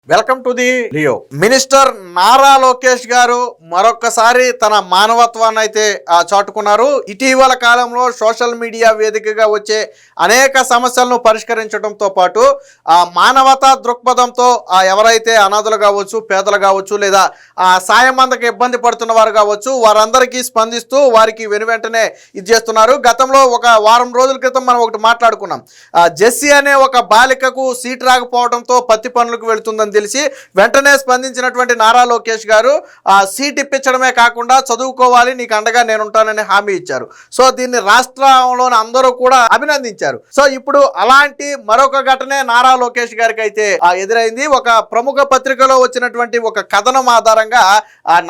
Welcome to the Leo. Minister Nara Lokesh గారు మరొక్కసారి తన మానవత్వాన్ని అయితే చాటుకున్నారు. ఇటీవల కాలంలో సోషల్ మీడియా వేదికగా వచ్చే అనేక సమస్యలను పరిష్కరించడంతో పాటు మానవతా దృక్పథంతో ఎవరైతే అనాథలు కావచ్చు, పేదలు కావచ్చు, లేదా సాయం అందక ఇబ్బంది పడుతున్న వారు కావచ్చు, వారందరికీ స్పందిస్తూ వారికి వెనువెంటనే ఇది చేస్తున్నారు. గతంలో ఒక వారం రోజుల క్రితం మనం ఒకటి మాట్లాడుకున్నాం. జెస్సీ అనే ఒక బాలికకు సీట్ రాకపోవడంతో పత్తి పనులకు వెళుతుందని తెలిసి వెంటనే స్పందించినటువంటి నారా లోకేష్ గారు సీట్ ఇప్పించడమే కాకుండా చదువుకోవాలి, నీకు అండగా నేనుంటానని హామీ ఇచ్చారు. సో దీన్ని రాష్ట్రంలోని అందరూ కూడా అభినందించారు. సో ఇప్పుడు అలాంటి మరొక ఘటనే నారా లోకేష్ గారికి అయితే ఎదురైంది. ఒక ప్రముఖ పత్రికలో వచ్చినటువంటి ఒక కథనం ఆధారంగా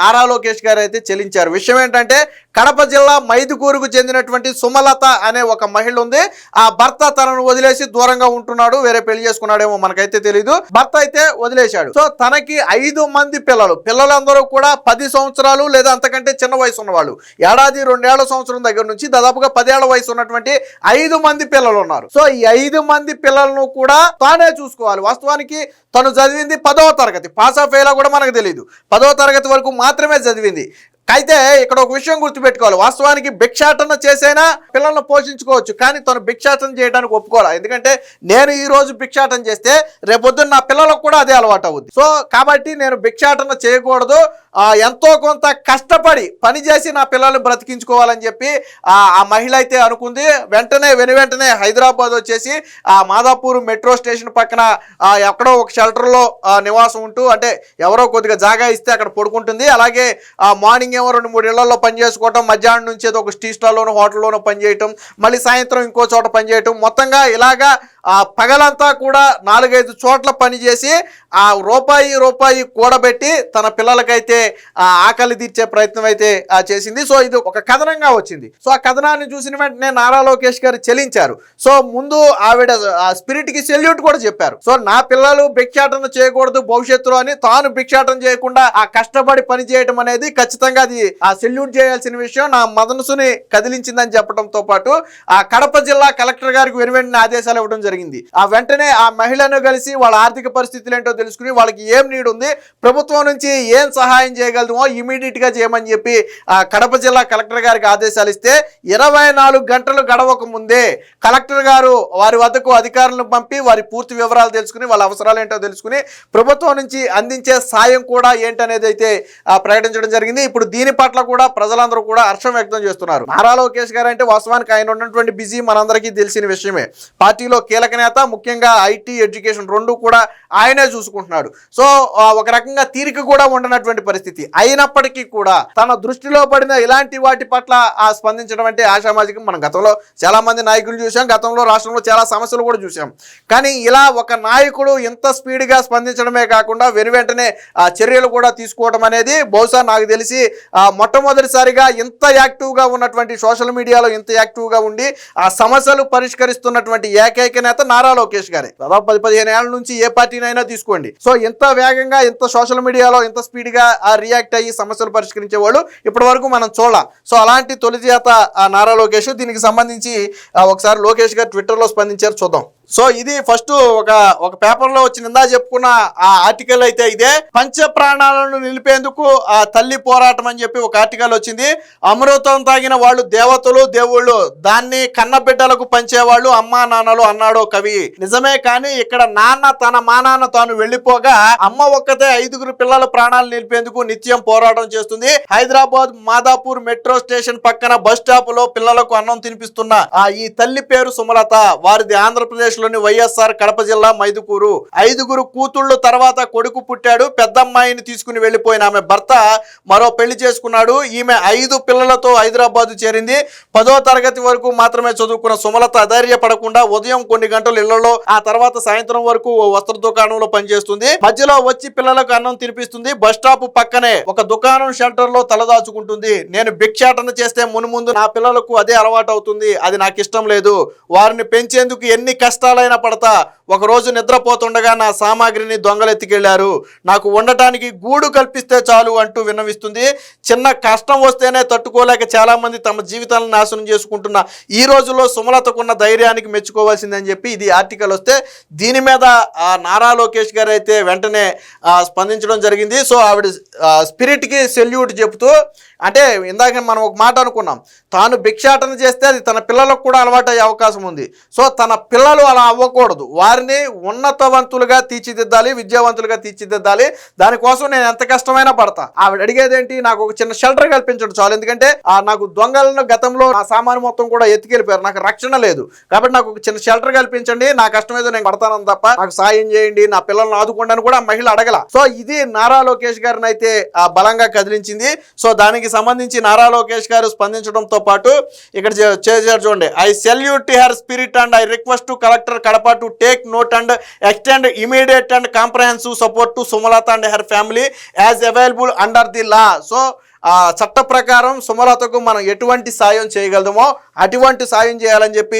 నారా లోకేష్ గారు అయితే చెల్లించారు. విషయం ఏంటంటే, కడప జిల్లా మైదుకూరుకు చెందినటువంటి సుమలత అనే ఒక మహిళ ఉంది. ఆ భర్త తనను వదిలేసి దూరంగా ఉంటున్నాడు, వేరే పెళ్లి చేసుకున్నాడేమో మనకైతే తెలీదు. భర్త అయితే వదిలేశాడు. సో తనకి 5 మంది పిల్లలందరూ కూడా 10 సంవత్సరాలు లేదా అంతకంటే చిన్న వయసు ఉన్నవాళ్ళు. ఏడాది 2 ఏళ్ల సంవత్సరం దగ్గర నుంచి దాదాపుగా 10 ఏళ్ల వయసు ఉన్నటువంటి 5 మంది పిల్లలు ఉన్నారు. సో ఈ 5 మంది పిల్లలను కూడా తానే చూసుకోవాలి. వాస్తవానికి తను చదివింది 10వ తరగతి, పాస్ ఆఫ్ అయ్యేలా కూడా మనకు తెలియదు. 10వ తరగతి వరకు మాత్రమే చదివింది. అయితే ఇక్కడ ఒక విషయం గుర్తుపెట్టుకోవాలి. వాస్తవానికి భిక్షాటన చేసైనా పిల్లలను పోషించుకోవచ్చు, కానీ తను భిక్షాటన చేయడానికి ఒప్పుకోవాలి. ఎందుకంటే నేను ఈ రోజు భిక్షాటన చేస్తే రేపొద్దున నా పిల్లలకు కూడా అదే అలవాటు అవుద్ది. సో కాబట్టి నేను భిక్షాటన చేయకూడదు, ఎంతో కొంత కష్టపడి పనిచేసి నా పిల్లల్ని బ్రతికించుకోవాలని చెప్పి ఆ మహిళ అయితే అనుకుంది. వెంటనే హైదరాబాద్ వచ్చేసి ఆ మాదాపూర్ మెట్రో స్టేషన్ పక్కన ఎక్కడో ఒక షెల్టర్లో నివాసం ఉంటూ, అంటే ఎవరో కొద్దిగా జాగా ఇస్తే అక్కడ పడుకుంటుంది. అలాగే మార్నింగ్ ఏమో 2-3 ఇళ్లలో పనిచేసుకోవటం, మధ్యాహ్నం నుంచి ఏదో ఒక టీ స్టాల్లోనో హోటల్లోనో పనిచేయటం, మళ్ళీ సాయంత్రం ఇంకో చోట పనిచేయటం, మొత్తంగా ఇలాగా పగలంతా కూడా 4-5 చోట్ల పనిచేసి ఆ రూపాయి కూడబెట్టి తన పిల్లలకైతే ఆకలి తీర్చే ప్రయత్నం అయితే చేసింది. సో ఇది ఒక కథనంగా వచ్చింది. సో ఆ కథనాన్ని చూసిన వెంటనే నారా లోకేష్ గారు చెల్లించారు. సో ముందు ఆవిడ స్పిరిట్కి సెల్యూట్ కూడా చెప్పారు. సో నా పిల్లలు భిక్షాటన చేయకూడదు భవిష్యత్తులో అని, తాను భిక్షాటన చేయకుండా ఆ కష్టపడి పని చేయడం అనేది ఖచ్చితంగా అది సెల్యూట్ చేయాల్సిన విషయం. నా మనసుని కదిలించిందని చెప్పడంతో పాటు ఆ కడప జిల్లా కలెక్టర్ గారికి వెనువెంటనే ఆదేశాలు ఇవ్వడం జరిగింది. ఆ వెంటనే ఆ మహిళను కలిసి వాళ్ళ ఆర్థిక పరిస్థితులు ఏంటో తెలుసుకుని వాళ్ళకి ఏం నీడ్ ఉంది, ప్రభుత్వం నుంచి ఏం సహాయం చేయగలమో ఇమీడియట్ గా చేయమని చెప్పి కడప జిల్లా కలెక్టర్ గారికి ఆదేశాలు ఇస్తే 24 గంటలు గడవక ముందే కలెక్టర్ గారు వారి వద్దకు అధికారులను పంపి వారి పూర్తి వివరాలు తెలుసుకుని వాళ్ళ అవసరాలు ఏంటో తెలుసుకుని ప్రభుత్వం నుంచి అందించే సాయం కూడా ఏంటనేది అయితే ప్రకటించడం జరిగింది. ఇప్పుడు దీని పట్ల కూడా ప్రజలందరూ కూడా హర్షం వ్యక్తం చేస్తున్నారు. నారా లోకేష్ గారు అంటే వాస్తవానికి ఆయన ఉన్నటువంటి బిజీ మనందరికీ తెలిసిన విషయమే. పార్టీలో కీలక నేత, ముఖ్యంగా ఐటీ, ఎడ్యుకేషన్ 2 కూడా ఆయనే చూసుకుంటున్నాడు. సో ఒక రకంగా తీరిక కూడా ఉండనటువంటి పరిస్థితి అయినప్పటికీ కూడా తన దృష్టిలో పడిన ఇలాంటి వాటి పట్ల స్పందించడం అంటే ఆషామాజికం. మనం గతంలో చాలా మంది నాయకులు చూసాం, గతంలో రాష్ట్రంలో చాలా సమస్యలు కూడా చూసాం. కానీ ఇలా ఒక నాయకుడు ఇంత స్పీడ్గా స్పందించడమే కాకుండా వెనువెంటనే చర్యలు కూడా తీసుకోవడం అనేది బహుశా నాకు తెలిసి మొట్టమొదటిసారిగా ఇంత యాక్టివ్గా ఉన్నటువంటి, సోషల్ మీడియాలో ఇంత యాక్టివ్గా ఉండి ఆ సమస్యలు పరిష్కరిస్తున్నటువంటి ఏకైక నేత నారా లోకేష్ గారే. దాదాపు 10-15 ఏళ్ల నుంచి ఏ పార్టీనైనా తీసుకోండి. సో ఇంత వేగంగా, ఇంత సోషల్ మీడియాలో ఇంత స్పీడ్గా రియాక్ట్ అయ్యి సమస్యలు పరిష్కరించే వాళ్ళు ఇప్పటి వరకు మనం చూడాలి. సో అలాంటి తొలి చేత నారా లోకేష్. దీనికి సంబంధించి ఒకసారి లోకేష్ గారు ట్విట్టర్లో స్పందించారు, చూద్దాం. సో ఇది ఫస్ట్ ఒక పేపర్లో వచ్చి నిందా చెప్పుకున్న ఆ ఆర్టికల్ అయితే ఇదే. పంచ ప్రాణాలను నిలిపేందుకు ఆ తల్లి పోరాటం అని చెప్పి ఒక ఆర్టికల్ వచ్చింది. అమృతం తాగిన వాళ్ళు దేవతలు, దేవుళ్ళు, దాన్ని కన్నబిడ్డలకు పంచేవాళ్ళు అమ్మా నాన్నలు అన్నాడో కవి. నిజమే, కానీ ఇక్కడ నాన్న తన మానాన్న తాను వెళ్లిపోగా అమ్మ ఒక్కతే 5 పిల్లల ప్రాణాలు నిలిపేందుకు నిత్యం పోరాటం చేస్తుంది. హైదరాబాద్ మాదాపూర్ మెట్రో స్టేషన్ పక్కన బస్ స్టాప్ లో పిల్లలకు అన్నం తినిపిస్తున్న ఈ తల్లి పేరు సుమలత. వారిది ఆంధ్రప్రదేశ్ లోని వైఎస్ఆర్ కడప జిల్లా మైదుకూరు. 5 కూతుళ్ళు తర్వాత కొడుకు పుట్టాడు. పెద్దమ్మాయిని తీసుకుని వెళ్లిపోయిన ఆమె భర్త మరో పెళ్లి చేసుకున్నాడు. ఈమె 5 పిల్లలతో హైదరాబాద్ చేరింది. 10వ తరగతి వరకు మాత్రమే చదువుకున్న సుమలత అధైర్యపడకుండా ఉదయం కొన్ని గంటలు ఇళ్లలో, ఆ తర్వాత సాయంత్రం వరకు వస్త్ర దుకాణంలో పనిచేస్తుంది. మధ్యలో వచ్చి పిల్లలకు అన్నం తినిపిస్తుంది. బస్ స్టాప్ పక్కనే ఒక దుకాణం షెల్టర్ లో తలదాచుకుంటుంది. నేను భిక్షాటన చేస్తే మునుముందు నా పిల్లలకు అదే అలవాటు అవుతుంది, అది నాకు ఇష్టం లేదు. వారిని పెంచేందుకు ఎన్ని కష్టాలు కష్టాలైనా పడతా, ఒకరోజు నిద్రపోతుండగా నా సామాగ్రిని దొంగలు ఎత్తుకెళ్లారు, నాకు ఉండటానికి గూడు కల్పిస్తే చాలు అంటూ విన్నవిస్తుంది. చిన్న కష్టం వస్తేనే తట్టుకోలేక చాలామంది తమ జీవితాలను నాశనం చేసుకుంటున్న ఈ రోజుల్లో సుమలతకున్న ధైర్యానికి మెచ్చుకోవాల్సిందని చెప్పి ఇది ఆర్టికల్ వస్తే దీని మీద నారా లోకేష్ గారు అయితే వెంటనే స్పందించడం జరిగింది. సో ఆవిడ స్పిరిట్కి సెల్యూట్ చెబుతూ, అంటే ఇందాక మనం ఒక మాట అనుకున్నాం, తాను భిక్షాటన చేస్తే అది తన పిల్లలకు కూడా అలవాటు అయ్యే అవకాశం ఉంది. సో తన పిల్లలు అలా అవ్వకూడదు, వారిని ఉన్నతవంతులుగా తీర్చిదిద్దాలి, విద్యావంతులుగా తీర్చిదిద్దాలి. దానికోసం నేను ఎంత కష్టమైనా పడతా. ఆవిడ అడిగేదేంటి, నాకు ఒక చిన్న షెల్టర్ కల్పించడం చాలు, ఎందుకంటే నాకు దొంగలను గతంలో నా సామాను మొత్తం కూడా ఎత్తుకెళ్ళిపోయారు, నాకు రక్షణ లేదు, కాబట్టి నాకు ఒక చిన్న షెల్టర్ కల్పించండి, నా కష్టం ఏదో నేను పడతాను తప్ప నాకు సాయం చేయండి, నా పిల్లలను ఆదుకోండి అని కూడా మహిళ అడగల. సో ఇది నారా లోకేష్ గారిని అయితే బలంగా కదిలించింది. సో దానికి సంబంధించి నారా లోకేష్ గారు స్పందించడంతో పాటు ఇక్కడ చేశారు చూడండి, I salute to her spirit and I request to collector Kadapa to take note and extend immediate and comprehensive support to Sumalata and her family as available under the law. So చట్ట ప్రకారం సుమలతకు మనం ఎటువంటి సాయం చేయగలమో అటువంటి సాయం చేయాలని చెప్పి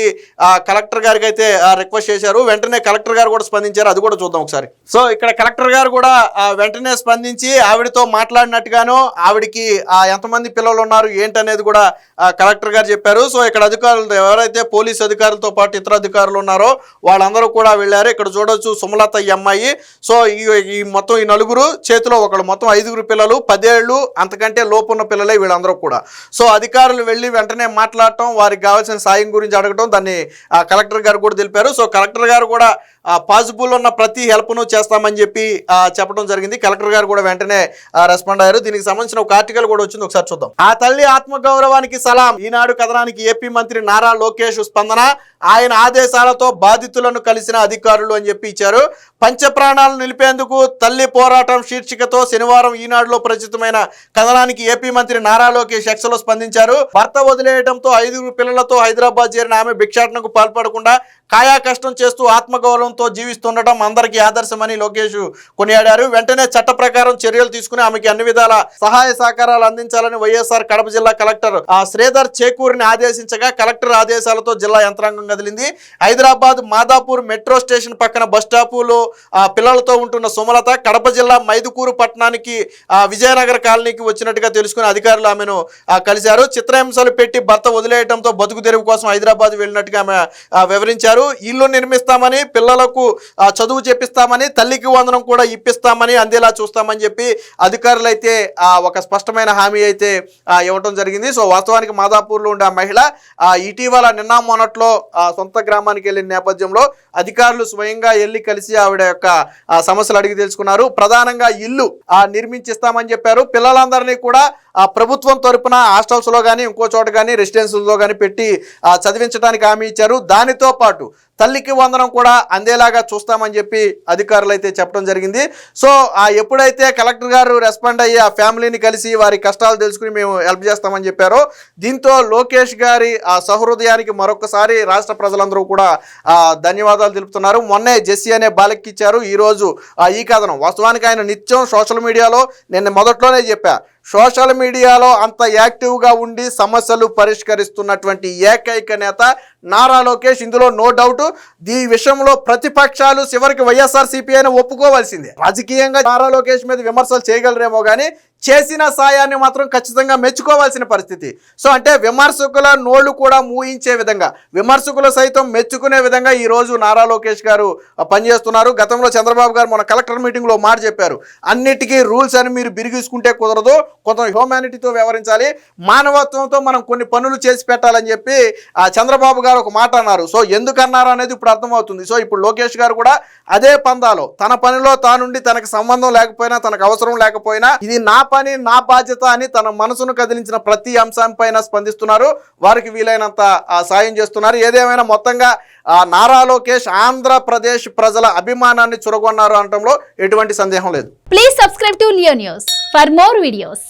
కలెక్టర్ గారికి అయితే రిక్వెస్ట్ చేశారు. వెంటనే కలెక్టర్ గారు కూడా స్పందించారు, అది కూడా చూద్దాం ఒకసారి. సో ఇక్కడ కలెక్టర్ గారు కూడా వెంటనే స్పందించి ఆవిడతో మాట్లాడినట్టుగాను ఆవిడికి ఎంతమంది పిల్లలు ఉన్నారు ఏంటనేది కూడా కలెక్టర్ గారు చెప్పారు. సో ఇక్కడ అధికారులు ఎవరైతే పోలీస్ అధికారులతో పాటు ఇతర అధికారులు ఉన్నారో వాళ్ళందరూ కూడా వెళ్ళారు. ఇక్కడ చూడొచ్చు సుమలత ఈ అమ్మాయి. సో ఈ మొత్తం ఈ నలుగురు చేతిలో ఒకళ్ళు, మొత్తం 5 పిల్లలు, 10 ఏళ్ళు అంతకంటే లోపున్న పిల్లలే వీళ్ళందరూ కూడా. సో అధికారులు వెళ్ళి వెంటనే మాట్లాడటం, వారికి కావాల్సిన సాయం గురించి అడగటం, దాన్ని కలెక్టర్ గారు కూడా తెలిపారు. సో కలెక్టర్ గారు కూడా పాసిబుల్ ఉన్న ప్రతి హెల్ప్ను చేస్తామని చెప్పి చెప్పడం జరిగింది. కలెక్టర్ గారు కూడా వెంటనే రెస్పాండ్ అయ్యారు. దీనికి సంబంధించిన ఒక ఆర్టికల్ కూడా వచ్చింది, ఒకసారి చూద్దాం. ఆ తల్లి ఆత్మగౌరవానికి సలాం. ఈనాడు కథనానికి ఏపీ మంత్రి నారా లోకేష్ స్పందన, ఆయన ఆదేశాలతో బాధితులను కలిసిన అధికారులు అని చెప్పి ఇచ్చారు. పంచప్రాణాలు నిలిపేందుకు తల్లి పోరాటం శీర్షికతో శనివారం ఈనాడులో ప్రచురితమైన కథనానికి ఏపీ మంత్రి నారా లోకేష్ ఎక్స్లో స్పందించారు. భర్త వదిలేయడంతో 5 పిల్లలతో హైదరాబాద్ చేరిన ఆమె భిక్షాటనకు పాల్పడకుండా కాయా కష్టం చేస్తూ ఆత్మగౌరవంతో జీవిస్తుండటం అందరికీ ఆదర్శమని లోకేష్ కొనియాడారు. వెంటనే చట్ట ప్రకారం చర్యలు తీసుకుని ఆమెకి అన్ని విధాల సహాయ సహకారాలు అందించాలని వైఎస్ఆర్ కడప జిల్లా కలెక్టర్ శ్రీధర్ చేకూరిని ఆదేశించగా కలెక్టర్ ఆదేశాలతో జిల్లా యంత్రాంగం కదిలింది. హైదరాబాద్ మాదాపూర్ మెట్రో స్టేషన్ పక్కన బస్ స్టాపులో పిల్లలతో ఉంటున్న సుమలత కడప జిల్లా మైదుకూరు పట్టణానికి విజయనగర కాలనీకి వచ్చినట్టుగా తెలుసుకుని అధికారులు ఆమెను కలిశారు. చిత్రహింసలు పెట్టి భర్త వదిలేయడంతో బతుకు తెరువు కోసం హైదరాబాద్ వెళ్ళినట్టుగా ఆమె వివరించారు. ఇల్లు నిర్మిస్తామని, పిల్లలకు చదువు చెప్పిస్తామని, తల్లికి వందనం కూడా ఇప్పిస్తామని, అందేలా చూస్తామని చెప్పి అధికారులు అయితే ఒక స్పష్టమైన హామీ అయితే ఇవ్వడం జరిగింది. సో వాస్తవానికి మాదాపూర్లో ఉండే ఆ మహిళ ఇటీవల నిన్న మొన్నట్లో సొంత గ్రామానికి వెళ్ళిన నేపథ్యంలో అధికారులు స్వయంగా వెళ్ళి కలిసి ఆవిడ యొక్క సమస్యలు అడిగి తెలుసుకున్నారు. ప్రధానంగా ఇల్లు నిర్మించిస్తామని చెప్పారు. పిల్లలందరినీ కూడా ప్రభుత్వం తరపున హాస్టల్స్లో కానీ ఇంకో చోట కానీ రెసిడెన్షియల్లో కానీ పెట్టి చదివించడానికి హామీ ఇచ్చారు. దానితో పాటు తల్లికి వందనం కూడా అందేలాగా చూస్తామని చెప్పి అధికారులు అయితే చెప్పడం జరిగింది. సో ఎప్పుడైతే కలెక్టర్ గారు రెస్పాండ్ అయ్యి ఆ ఫ్యామిలీని కలిసి వారి కష్టాలు తెలుసుకుని మేము హెల్ప్ చేస్తామని చెప్పారో దీంతో లోకేష్ గారి సహృదయానికి మరొకసారి రాష్ట్ర ప్రజలందరూ కూడా ధన్యవాదాలు తెలుపుతున్నారు. మొన్నే జెస్సీ అనే బాలెక్కిచ్చారు. ఈరోజు ఈ కథనం వాస్తవానికి ఆయన నిత్యం సోషల్ మీడియాలో, నేను మొదట్లోనే చెప్పా, సోషల్ మీడియాలో అంత యాక్టివ్గా ఉండి సమస్యలు పరిష్కరిస్తున్నటువంటి ఏకైక నేత నారా లోకేష్. ఇందులో నో డౌట్. ఈ విషయంలో ప్రతిపక్షాలు చివరికి వైఎస్ఆర్సీపీ అయినా ఒప్పుకోవాల్సిందే. రాజకీయంగా నారా లోకేష్ మీద విమర్శలు చేయగలరేమో కానీ చేసిన సాయాన్ని మాత్రం ఖచ్చితంగా మెచ్చుకోవాల్సిన పరిస్థితి. సో అంటే విమర్శకుల నోళ్లు కూడా మూయించే విధంగా, విమర్శకులు సైతం మెచ్చుకునే విధంగా ఈరోజు నారా లోకేష్ గారు పనిచేస్తున్నారు. గతంలో చంద్రబాబు గారు మన కలెక్టర్ మీటింగ్లో మాట చెప్పారు, అన్నిటికీ రూల్స్ అని మీరు బిరిగీసుకుంటే కుదరదు, కొంత హ్యూమానిటీతో వ్యవహరించాలి, మానవత్వంతో మనం కొన్ని పనులు చేసి పెట్టాలని చెప్పి చంద్రబాబు గారు ఒక మాట అన్నారు. సో ఎందుకన్నారు అనేది ఇప్పుడు అర్థమవుతుంది. సో ఇప్పుడు లోకేష్ గారు కూడా అదే పందాలో తన పనిలో తానుండి తనకు సంబంధం లేకపోయినా, తనకు అవసరం లేకపోయినా, ఇది నా పని నా బాధ్యత అని తన మనసును కదిలించిన ప్రతి అంశం పైన స్పందిస్తున్నారు. వారికి వీలైనంత సాయం చేస్తున్నారు. ఏదేమైనా మొత్తంగా నారా లోకేష్ ఆంధ్రప్రదేశ్ ప్రజల అభిమానాన్ని చురగొన్నారు అనడంలో ఎటువంటి సందేహం లేదు. Please subscribe to Leo news for more videos.